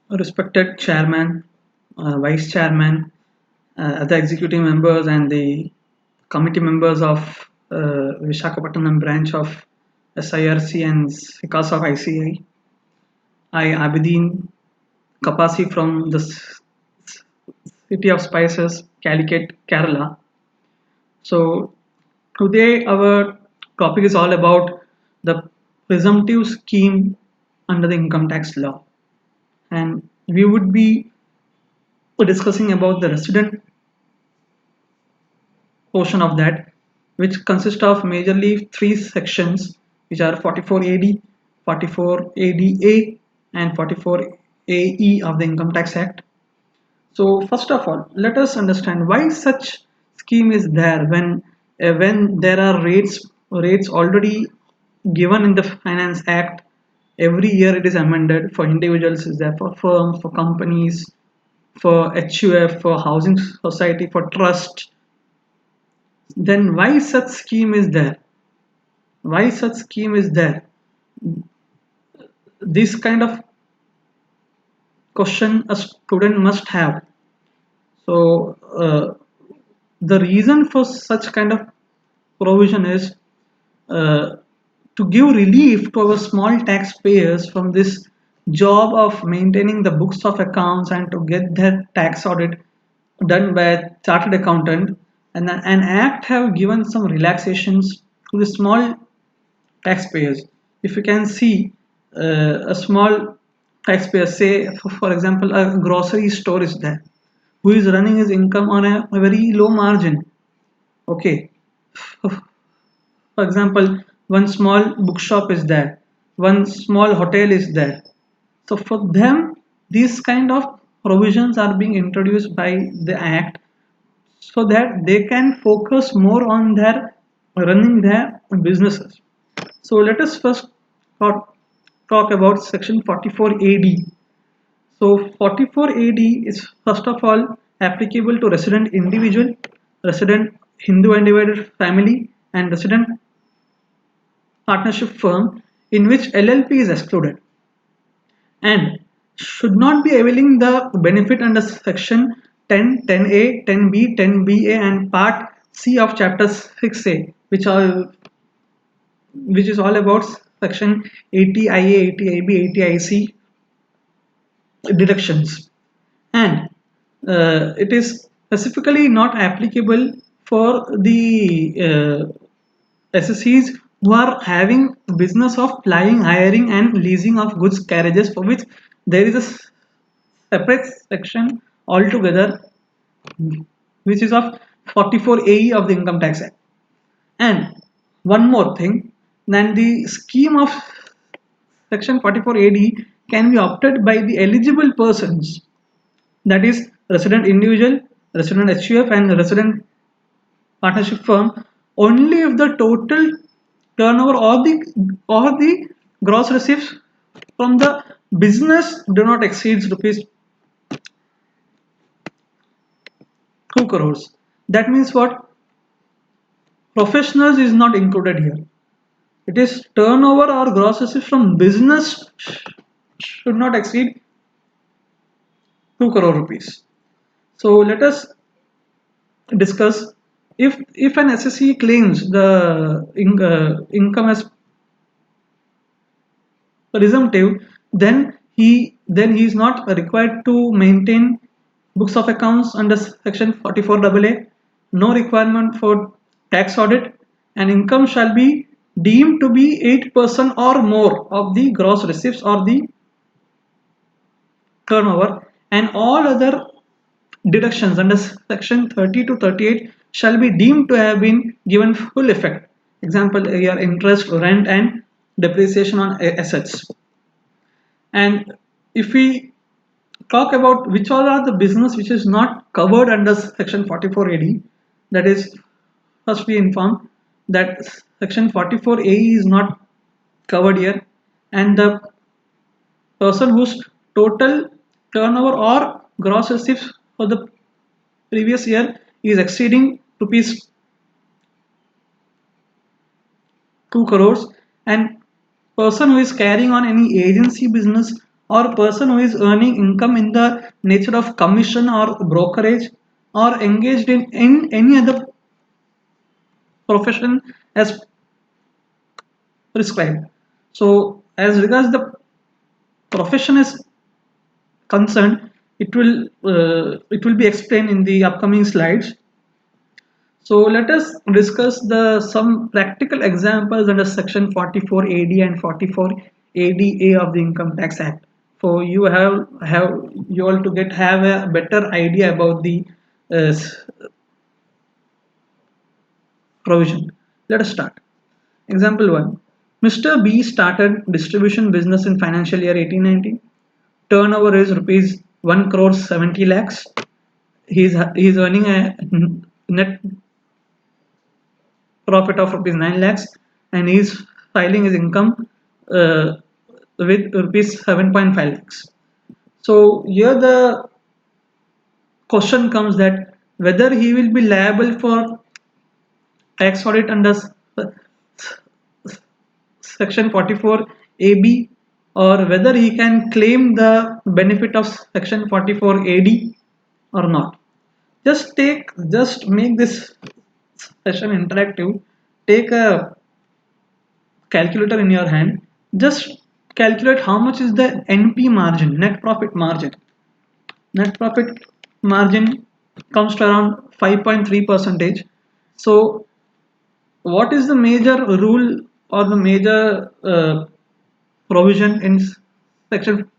respected chairman, vice chairman, other executive members, and the committee members of Visakhapatnam branch of SIRC and SICAS of ICI. I, Abidin Kapasi from the city of spices, Calicut, Kerala. So today our topic is all about the presumptive scheme under the income tax law, and we would be discussing about the resident portion of that, which consists of majorly three sections, which are 44 AD, 44 ADA, and 44 AE of the Income Tax Act. So first of all, let us understand why such scheme is there when there are rates already given in the Finance Act. Every year it is amended. For individuals is there, for firms, for companies, for HUF, for housing society, for trust. Then why such scheme is there? Why such scheme is there? This kind of question a student must have. So the reason for such kind of provision is uh, to give relief to our small taxpayers from this job of maintaining the books of accounts and to get their tax audit done by a chartered accountant. And an act have given some relaxations to the small taxpayers. If you can see a small taxpayer, say for example a grocery store is there, who is running his income on a very low margin. Okay, for example, one small bookshop is there, one small hotel is there. So for them, these kind of provisions are being introduced by the act so that they can focus more on their running their businesses. So let us first talk about section 44 AD. So 44 AD is first of all applicable to resident individual, resident Hindu undivided family, and resident partnership firm in which LLP is excluded, and should not be availing the benefit under section 10, 10A, 10B, 10BA, and part C of chapter 6A, which is all about section 80IA, 80IB, 80IC deductions. And it is specifically not applicable for the SSCs who are having business of plying, hiring, and leasing of goods carriages, for which there is a separate section altogether, which is of 44 AE of the Income Tax Act. And one more thing, then the scheme of section 44 AD can be opted by the eligible persons, that is resident individual, resident HUF, and resident partnership firm, only if the total turnover or the gross receipts from the business do not exceed rupees 2 crores. That means what? Professionals is not included here. It is turnover or gross receipts from business should not exceed 2 crore rupees. So let us discuss, if an SSE claims the income as presumptive, then he is not required to maintain books of accounts under section 44AA. No requirement for tax audit, and income shall be deemed to be 8% or more of the gross receipts or the turnover, and all other deductions under section 30 to 38 shall be deemed to have been given full effect. Example here: interest, rent, and depreciation on assets. And if we talk about which all are the business which is not covered under section 44 AD, that is, first we inform that section 44 AE is not covered here, and the person whose total turnover or gross receipts for the previous year is exceeding rupees 2 crores, and person who is carrying on any agency business or person who is earning income in the nature of commission or brokerage or engaged in any other profession as prescribed. So as regards the profession is concerned, it will be explained in the upcoming slides. So let us discuss the some practical examples under section 44 AD and 44 ADA of the Income Tax Act. For you have you all to get have a better idea about the uh, provision. Let us start. Example 1. Mr. B started distribution business in financial year 1890. Turnover is rupees 1 crore 70 lakhs. He is earning a net profit of rupees 9 lakhs, and he is filing his income uh, with rupees 7.5 lakhs. So here the question comes that whether he will be liable for tax audit under section 44 AB, or whether he can claim the benefit of section 44 AD or not. Just make this session interactive. Take a calculator in your hand. Just calculate how much is the NP margin, net profit margin. Net profit margin comes to around 5.3 percentage. So what is the major rule or the major provision in section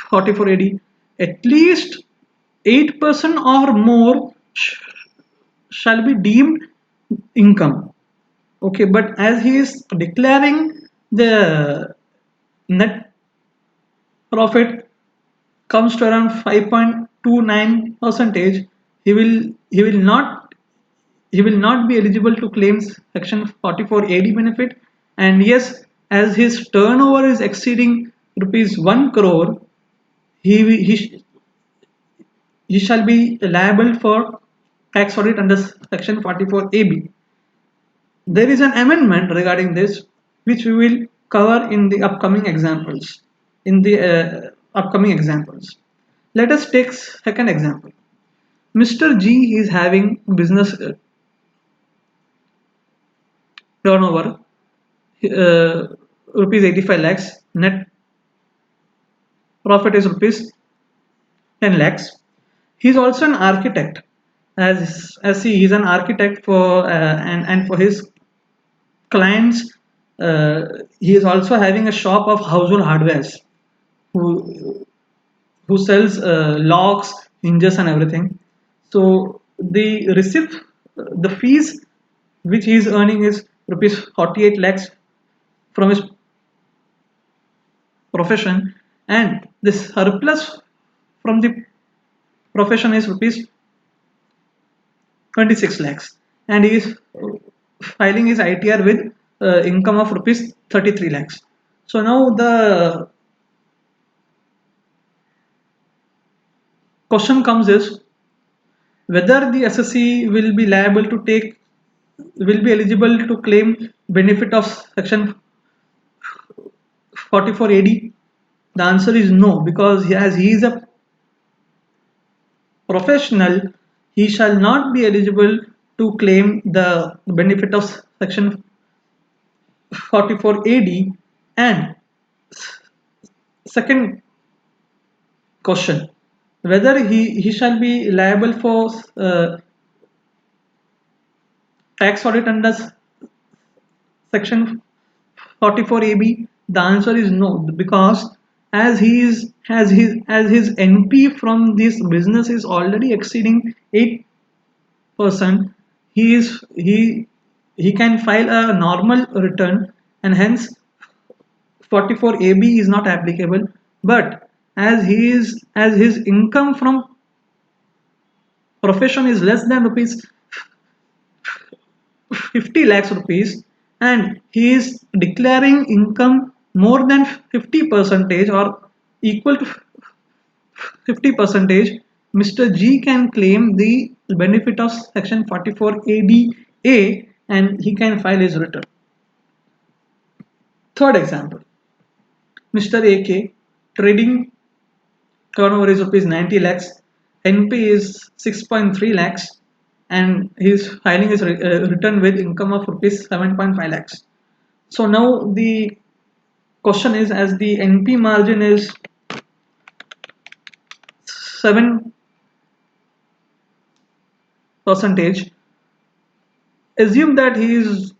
44 AD? At least 8% or more shall be deemed income. Okay, but as he is declaring the net profit comes to around 5.29 percentage, he will not be eligible to claim section 44 AD benefit. And yes, as his turnover is exceeding rupees 1 crore, he shall be liable for tax audit under section 44 AB. There is an amendment regarding this, which we will cover in the upcoming examples. Let us take second example. Mr. G is having business turnover uh, rupees 85 lakhs. Net profit is rupees 10 lakhs. He is also an architect, as he is an architect for and for his clients. He is also having a shop of household hardwares who who sells locks, hinges, and everything. So the receipt, the fees which he is earning is rupees 48 lakhs from his profession, and the surplus from the profession is rupees 26 lakhs, and he is filing his ITR with income of rupees 33 lakhs. So now the question comes is whether the assessee will be eligible to claim benefit of section 44 AD. The answer is no, because as he is a professional, he shall not be eligible to claim the benefit of section 44 AD. And second question, whether he shall be liable for tax audit under section 44 AB, the answer is no, because as his NP from this business is already exceeding 8%, he can file a normal return, and hence 44 AB is not applicable. But as his income from profession is less than rupees 50 lakhs rupees, and he is declaring income more than 50 percentage or equal to 50 percentage, Mr. G can claim the benefit of section 44 ADA, and he can file his return. Third example, Mr. AK trading turnover is rupees 90 lakhs, NP is 6.3 lakhs, and he's filing his return with income of rupees 7.5 lakhs. So now the question is, as the NP margin is 7 percentage, assume that he's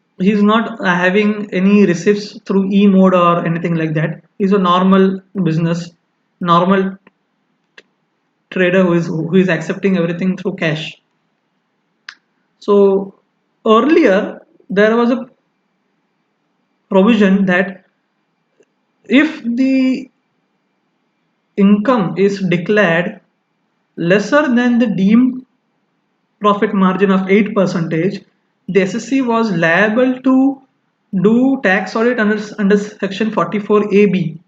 not having any receipts through e mode or anything like that. He's a normal business, normal trader who is accepting everything through cash. So earlier there was a provision that if the income is declared lesser than the deemed profit margin of 8 percentage, the SSC was liable to do tax audit under section 44AB.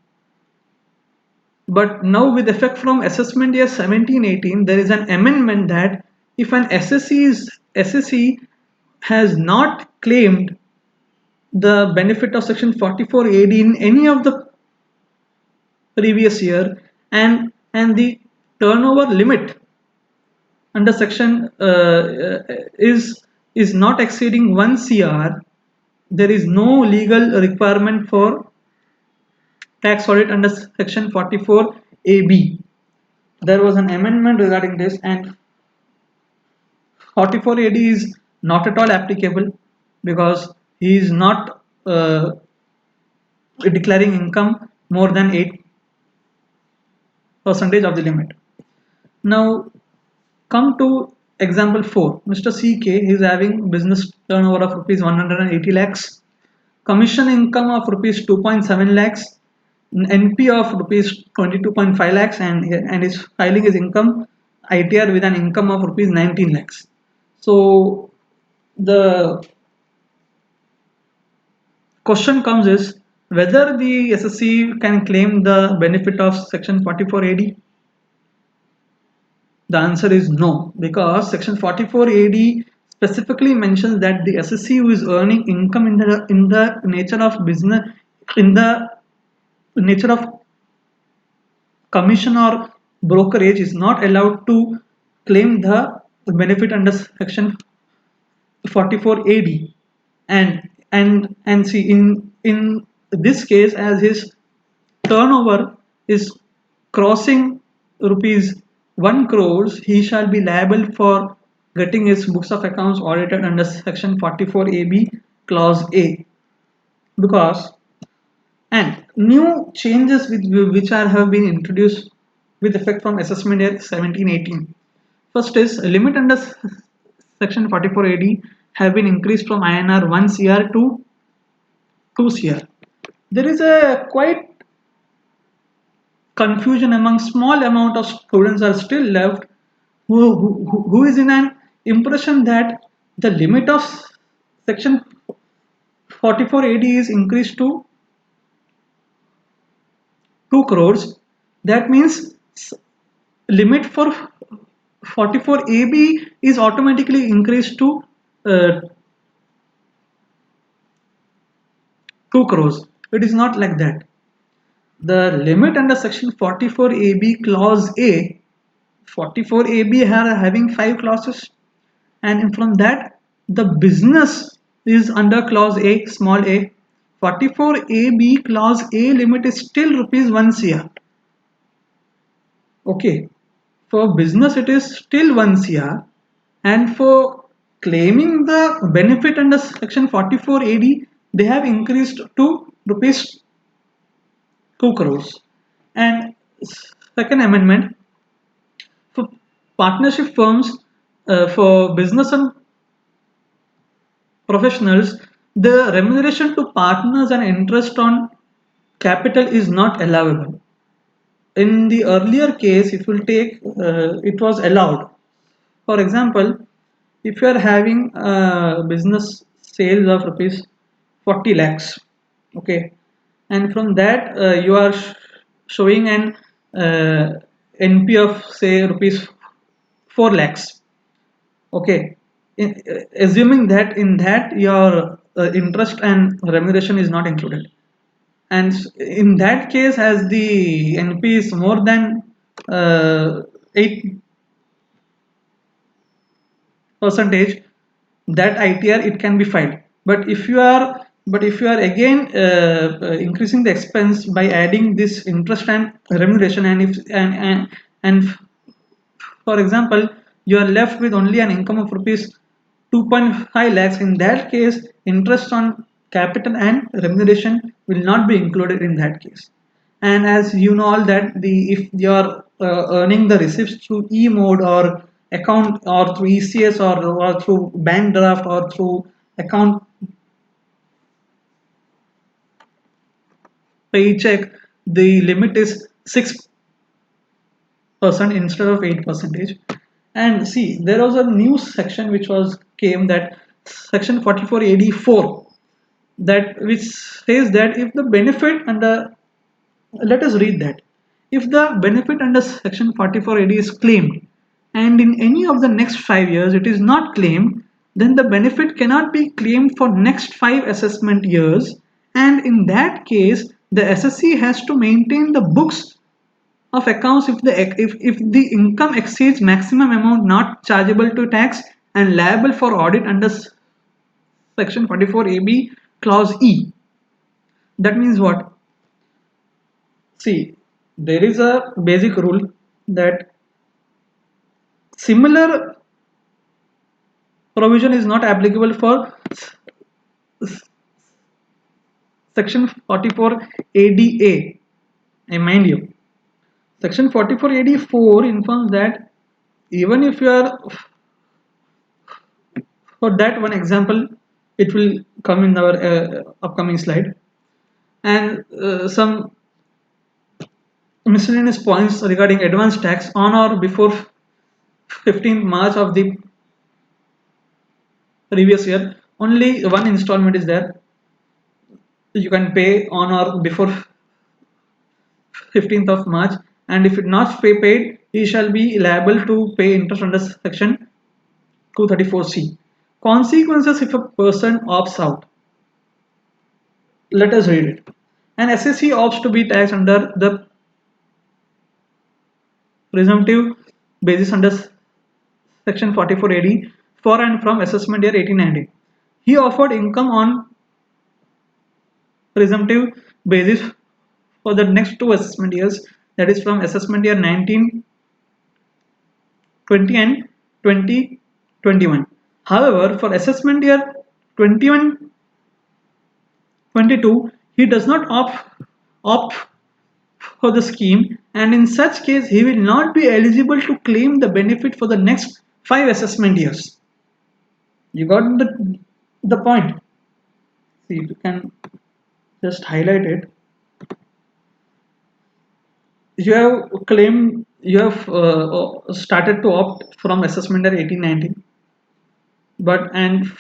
But now with effect from assessment year 17-18, there is an amendment that if an SSC has not claimed the benefit of section 44AD in any of the previous year, and the turnover limit under section is not exceeding 1 CR, there is no legal requirement for tax audit under section 44AB. There was an amendment regarding this, and 44AD is not at all applicable because he is not declaring income more than 8 percentage of the limit. Now come to example 4. Mr. CK is having business turnover of rupees 180 lakhs, commission income of rupees 2.7 lakhs, NP of rupees 22.5 lakhs, and is filing his income ITR with an income of rupees 19 lakhs. So the question comes is whether the SSC can claim the benefit of section 44AD. The answer is no, because section 44AD specifically mentions that the SSC who is earning income in the nature of business, in the nature of commission or brokerage, is not allowed to claim the benefit under section 44AD. And see, in this case, as his turnover is crossing rupees 1 crores, he shall be liable for getting his books of accounts audited under section 44AB clause A. Because, and new changes which have been introduced with effect from assessment year 17-18. First is limit under section 44AD have been increased from INR 1 CR to 2 CR. There is a quite confusion among small amount of students are still left who is in an impression that the limit of section 44AD is increased to 2 crores. That means limit for 44AB is automatically increased to 2 crores. It is not like that. The limit under section 44AB clause A, 44AB are having 5 clauses, and from that the business is under clause A, small a. 44AB clause A limit is still rupees 1 CR. Okay, for business it is still 1 CR, and for claiming the benefit under section 44AD they have increased to rupees 2 crores. And second amendment, for partnership firms, for business and professionals, the remuneration to partners and interest on capital is not allowable. In the earlier case, if you take, it was allowed. For example, if you are having business sales of rupees 40 lakhs, okay, and from that you are showing an NP of say rupees 4 lakhs, okay, assuming that in that your interest and remuneration is not included. and in that case, as the NP is more than 8 percentage, that ITR it can be filed. But if you are again increasing the expense by adding this interest and remuneration, and for example, you are left with only an income of rupees 2.5 lakhs. In that case, interest on capital and remuneration will not be included in that case. And as you know all that, the if you are earning the receipts through e-mode or account or through ECS or through bank draft or through account paycheck, the limit is 6% instead of 8 percentage. And see, there was a new section which was came, that section 44 AD4, that which says that if the benefit under, let us read that, if the benefit under section 44 AD is claimed and in any of the next 5 years it is not claimed, then the benefit cannot be claimed for next 5 assessment years, and in that case the SSC has to maintain the books of accounts if the income exceeds maximum amount not chargeable to tax and liable for audit under section 44 AB clause E. That means what? See, there is a basic rule that similar provision is not applicable for section 44 ADA. I mind you. Section 44 AD4 informs that even if you are, for that one example, it will come in our upcoming slide, and some miscellaneous points regarding advance tax on or before 15th March of the previous year. Only one installment is there. You can pay on or before 15th of March, and if it not paid, he shall be liable to pay interest under section 234C. Consequences if a person opts out. Let us read it. An SSC opts to be taxed under the presumptive basis under section 44 AD for and from assessment year 1890. He offered income on presumptive basis for the next 2 assessment years, that is from assessment year 1920 and 2021. However, for assessment year 21-22, he does not opt for the scheme, and in such case he will not be eligible to claim the benefit for the next 5 assessment years. You got the point. See, you can just highlight it. You have claimed, you have started to opt from assessment year 1819, but and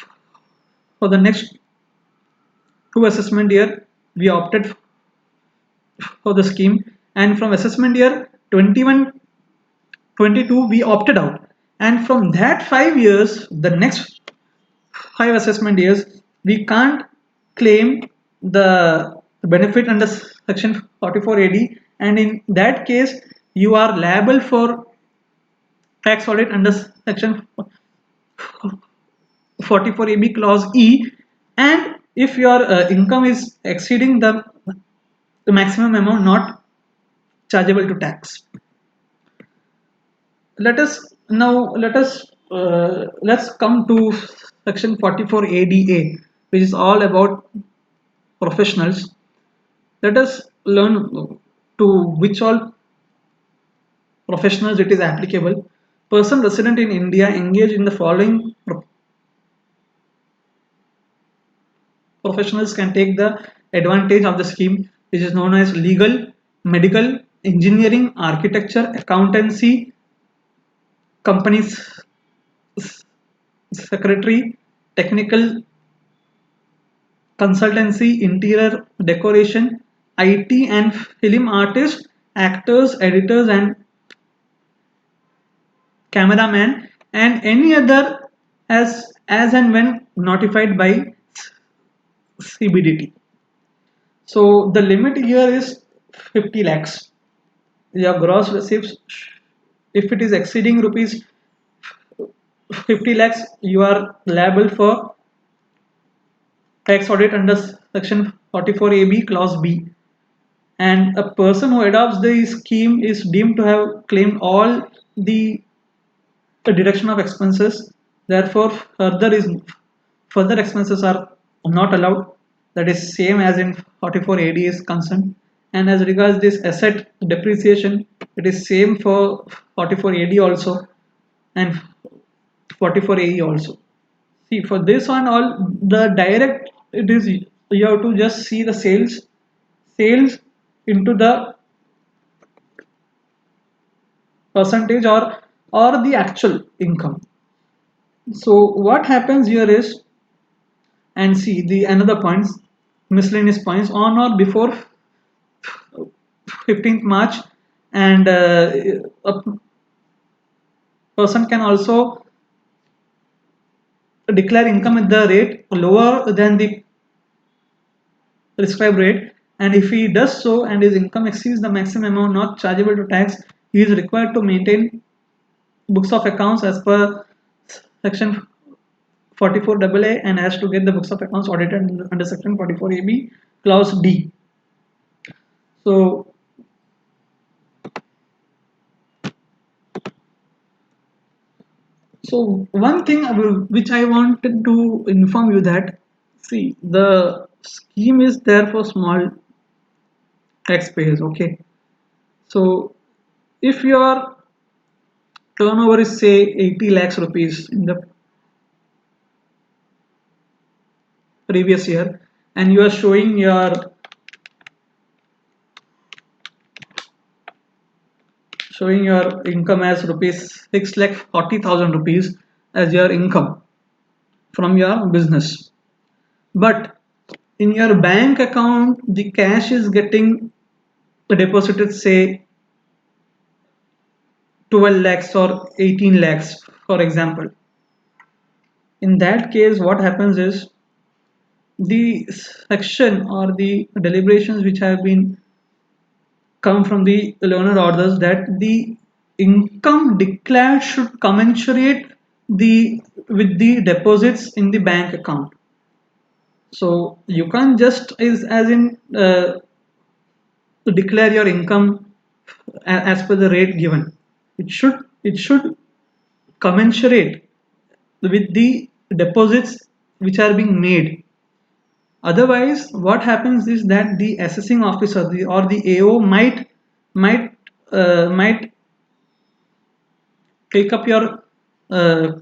for the next 2 assessment year we opted for the scheme, and from assessment year 21-22 we opted out, and from that 5 years, the next 5 assessment years, we can't claim the benefit under section 44 AD, and in that case you are liable for tax audit under section 44 AB clause E, and if your income is exceeding the maximum amount not chargeable to tax. Let's come to section 44 ADA, which is all about professionals. Let us learn to which all professionals it is applicable. Person resident in India engaged in the following professionals can take the advantage of the scheme, which is known as legal, medical, engineering, architecture, accountancy, companies secretary, technical consultancy, interior decoration, IT and film artists, actors, editors, and cameraman, and any other as and when notified by CBDT. So the limit here is 50 lakhs. Your gross receipts, if it is exceeding rupees 50 lakhs, you are liable for tax audit under section 44AB clause B. And a person who adopts the scheme is deemed to have claimed all the deduction of expenses. Therefore, further expenses are not allowed. That is same as in 44 AD is concerned. And as regards this asset depreciation, it is same for 44 AD also and 44 AE also. See, for this one, all the direct, it is you have to just see the sales into the percentage or the actual income. So what happens here is, and see the another points, miscellaneous points on or before 15th March, and a person can also declare income at the rate lower than the prescribed rate, and if he does so and his income exceeds the maximum amount not chargeable to tax, he is required to maintain books of accounts as per section 44 AA and has to get the books of accounts audited under section 44 AB clause D. So one thing which I wanted to inform you that, see, the scheme is there for small taxpayers. Okay, so if your turnover is say 80 lakhs rupees in the previous year, and you are showing your income as rupees 6 lakh 40,000 rupees as your income from your business, but in your bank account the cash is getting deposited say 12 lakhs or 18 lakhs for example. In that case what happens is the section or the deliberations which have been come from the learner orders that the income declared should commensurate the with the deposits in the bank account. So you can't just as in declare your income as per the rate given. It should commensurate with the deposits which are being made. Otherwise what happens is that the assessing officer or the AO might take up your uh,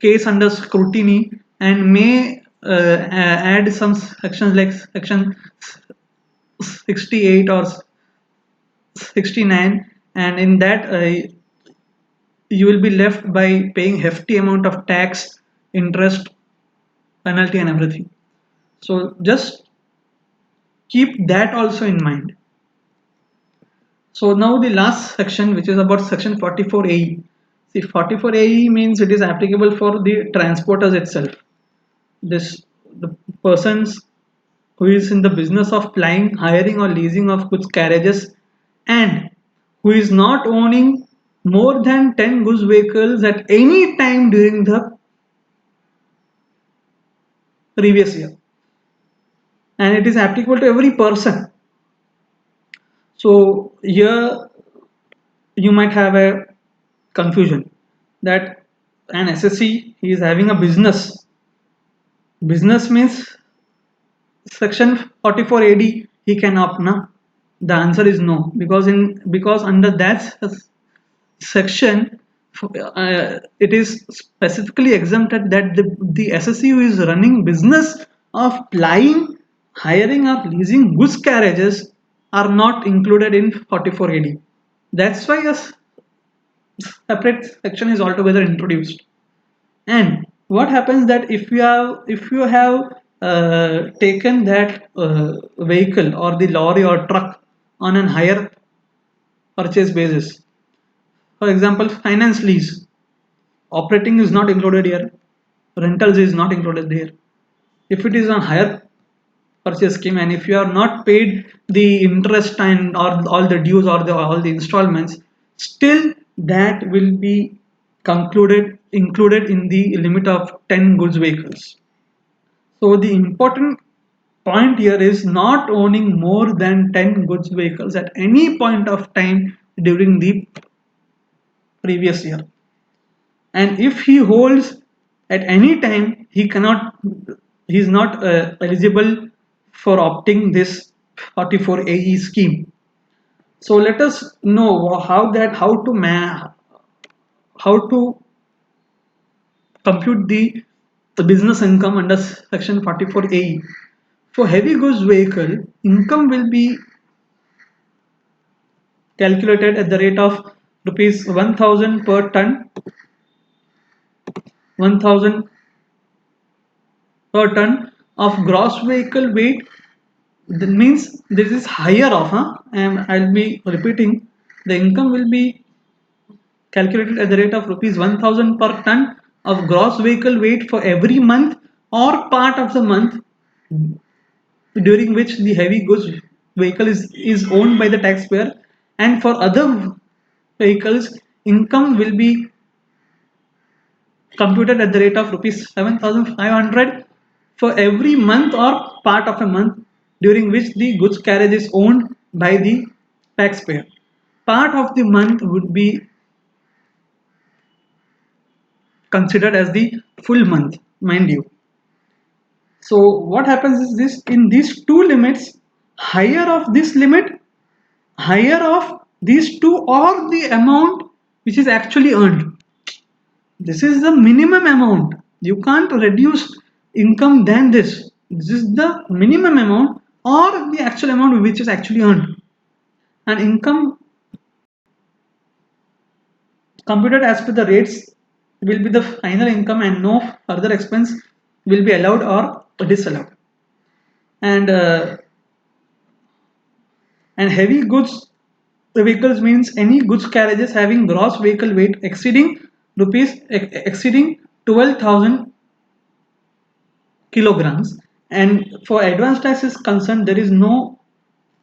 case under scrutiny and may add some sections like section 68 or 69, and in that you will be left by paying hefty amount of tax, interest, penalty and everything. So just keep that also in mind. So now the last section, which is about section 44 AE. See, 44 AE means it is applicable for the transporters itself. This the persons who is in the business of plying, hiring or leasing of goods carriages, and who is not owning more than 10 goods vehicles at any time during the previous year, and it is applicable to every person. So here you might have a confusion that an SSC he is having a business means section 44 AD he can opt now. The answer is no, because under that section it is specifically exempted that the SSU is running business of plying, hiring or leasing goods carriages are not included in 44 AD. That's why a separate section is altogether introduced. And what happens that if you have taken that vehicle or the lorry or truck on an higher purchase basis, for example finance lease, operating is not included here, rentals is not included here. If it is on higher purchase scheme, and if you are not paid the interest and or all the dues or all the installments, still that will be concluded included in the limit of 10 goods vehicles. So the important point here is not owning more than 10 goods vehicles at any point of time during the previous year. And if he holds at any time, he is not eligible for opting this 44AE scheme. So let us know how to compute the business income under section 44AE. For heavy goods vehicle, income will be calculated at the rate of rupees 1000 per ton, 1000 per ton of gross vehicle weight. That means this is higher of, and I'll be repeating, the income will be calculated at the rate of rupees 1000 per ton of gross vehicle weight for every month or part of the month during which the heavy goods vehicle is owned by the taxpayer, and for other vehicles income will be computed at the rate of rupees 7500 for every month or part of a month during which the goods carriage is owned by the taxpayer. Part of the month would be considered as the full month, mind you. So what happens is this: in these two limits, higher of this limit, higher of these two, or the amount which is actually earned. This is the minimum amount. You can't reduce income than this. This is the minimum amount or the actual amount which is actually earned. And income computed as per the rates will be the final income, and no further expense will be allowed or disallowed. And heavy goods vehicles means any goods carriages having gross vehicle weight exceeding 12,000 kilograms. And for advance tax is concerned, there is no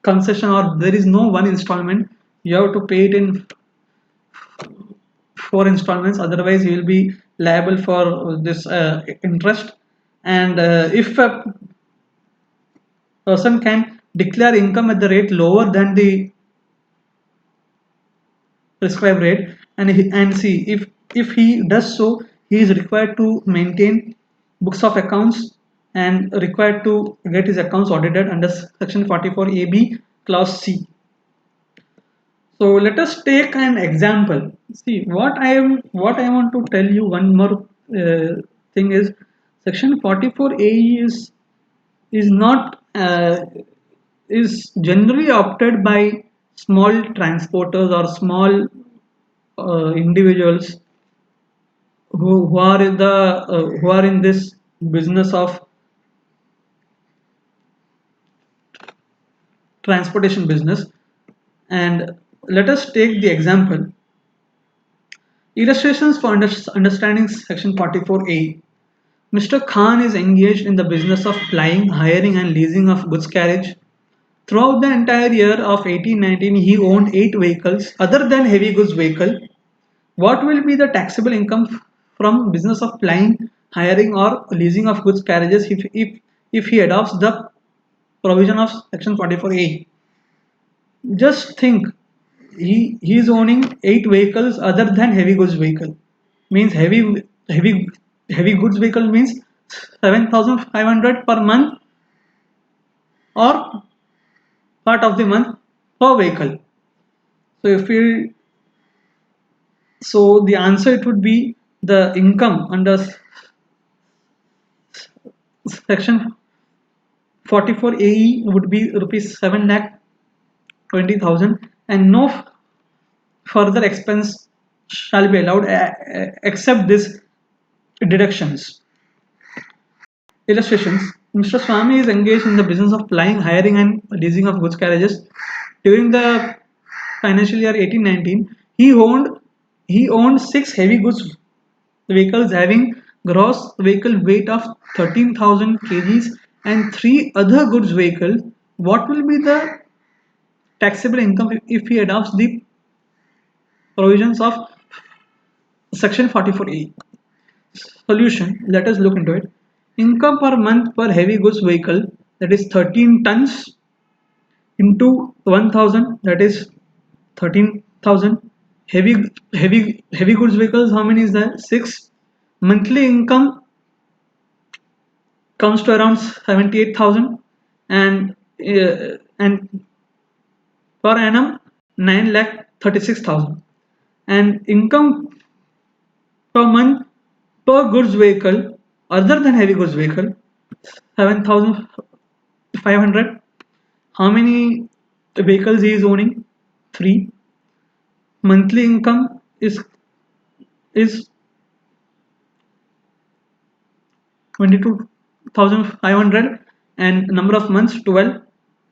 concession or there is no one installment. You have to pay it in 4 installments, otherwise you will be liable for this interest. And if a person can declare income at the rate lower than the prescribed rate, and see, if he does so, he is required to maintain books of accounts and required to get his accounts audited under section 44AB clause C. So let us take an example. See, what I want to tell you one more thing is, section 44AE is not is generally opted by small transporters or small individuals who are in the who are in this business of transportation business. And let us take the example: illustrations for understanding section 44A. Mr. Khan is engaged in the business of plying, hiring and leasing of goods carriage. Throughout the entire year of 1819, he owned 8 vehicles other than heavy goods vehicle. What will be the taxable income from business of plying, hiring or leasing of goods carriages if he adopts the provision of section 44A? Just think, he is owning 8 vehicles other than heavy goods vehicle. Means heavy goods vehicle means 7500 per month or part of the month per vehicle. So if we so the answer, it would be the income under section 44AE would be rupees 7,20,000, and no further expense shall be allowed except this deductions. Illustrations: Mr. Swami is engaged in the business of plying, hiring and leasing of goods carriages. During the financial year 1819, he owned 6 heavy goods vehicles having gross vehicle weight of 13,000 kgs and 3 other goods vehicles, what will be the taxable income if he adopts the provisions of section 44A? Solution, let us look into it. Income per month per heavy goods vehicle, that is 13 tons into 1000, that is 13,000. Heavy goods vehicles, how many is that? 6. Monthly income comes to around 78,000, and per annum 9,36,000, and income per month per goods vehicle other than heavy goods vehicle 7,500. How many vehicles he is owning? 3. Monthly income is 22,500, and number of months 12.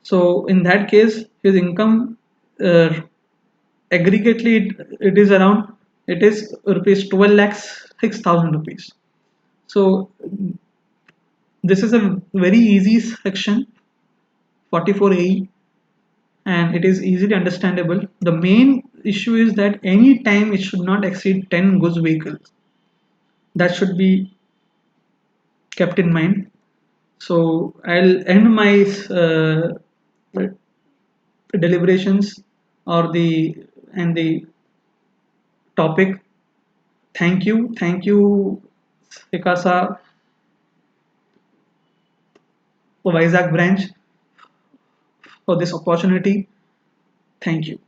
So in that case his income, uh, aggregately it is around, it is rupees 12 lakhs 6,000 rupees. So this is a very easy section 44AE, and it is easily understandable. The main issue is that any time it should not exceed 10 goods vehicles. That should be kept in mind. So I'll end my deliberations or the topic. Thank you, Vikasa Vizag branch, for this opportunity. Thank you.